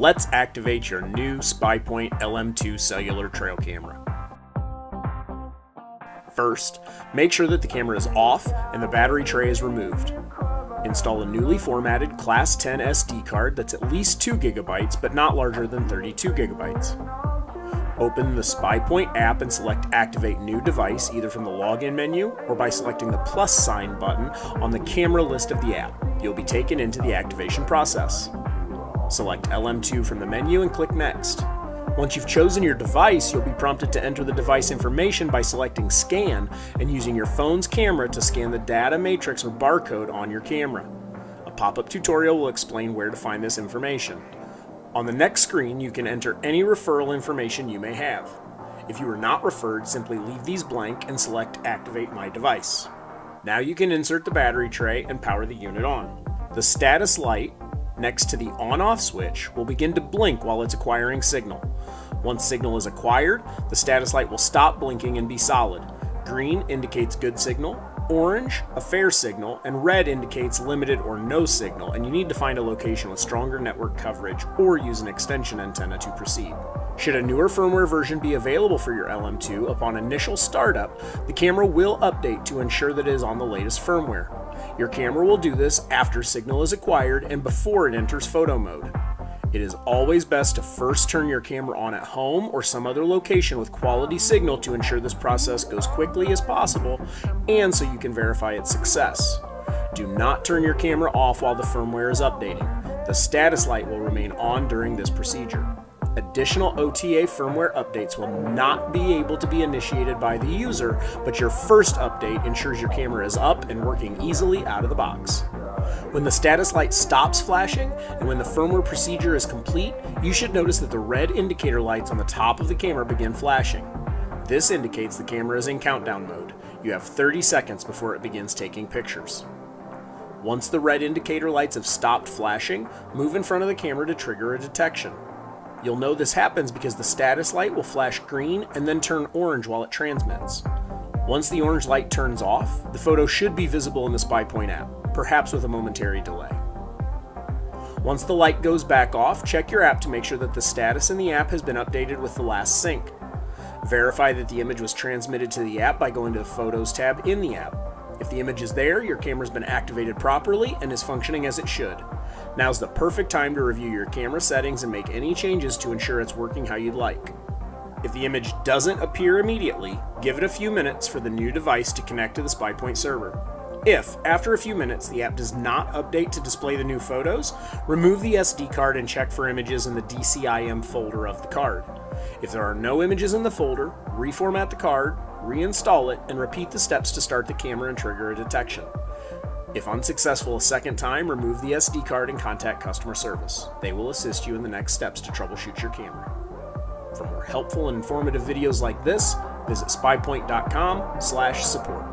Let's activate your new SPYPOINT LM2 cellular trail camera. First, make sure that the camera is off and the battery tray is removed. Install a newly formatted Class 10 SD card that's at least 2 GB but not larger than 32 GB. Open the SPYPOINT app and select Activate New Device either from the Login menu or by selecting the plus sign button on the camera list of the app. You'll be taken into the activation process. Select LM2 from the menu and click Next. Once you've chosen your device, you'll be prompted to enter the device information by selecting Scan and using your phone's camera to scan the data matrix or barcode on your camera. A pop-up tutorial will explain where to find this information. On the next screen, you can enter any referral information you may have. If you were not referred, simply leave these blank and select Activate My Device. Now you can insert the battery tray and power the unit on. The status light next to the on-off switch will begin to blink while it's acquiring signal. Once signal is acquired, the status light will stop blinking and be solid. Green indicates good signal, orange, a fair signal, and red indicates limited or no signal, and you need to find a location with stronger network coverage or use an extension antenna to proceed. Should a newer firmware version be available for your LM2 upon initial startup, the camera will update to ensure that it is on the latest firmware. Your camera will do this after signal is acquired and before it enters photo mode. It is always best to first turn your camera on at home or some other location with quality signal to ensure this process goes quickly as possible and so you can verify its success. Do not turn your camera off while the firmware is updating. The status light will remain on during this procedure. Additional OTA firmware updates will not be able to be initiated by the user, but your first update ensures your camera is up and working easily out of the box. When the status light stops flashing and when the firmware procedure is complete, you should notice that the red indicator lights on the top of the camera begin flashing. This indicates the camera is in countdown mode. You have 30 seconds before it begins taking pictures. Once the red indicator lights have stopped flashing, move in front of the camera to trigger a detection. You'll know this happens because the status light will flash green and then turn orange while it transmits. Once the orange light turns off, the photo should be visible in the SPYPOINT app, perhaps with a momentary delay. Once the light goes back off, check your app to make sure that the status in the app has been updated with the last sync. Verify that the image was transmitted to the app by going to the Photos tab in the app. If the image is there, your camera's been activated properly and is functioning as it should. Now's the perfect time to review your camera settings and make any changes to ensure it's working how you'd like. If the image doesn't appear immediately, give it a few minutes for the new device to connect to the SPYPOINT server. If, after a few minutes, the app does not update to display the new photos, remove the SD card and check for images in the DCIM folder of the card. If there are no images in the folder, reformat the card, reinstall it, and repeat the steps to start the camera and trigger a detection. If unsuccessful a second time, remove the SD card and contact customer service. They will assist you in the next steps to troubleshoot your camera. For more helpful and informative videos like this, visit spypoint.com/support.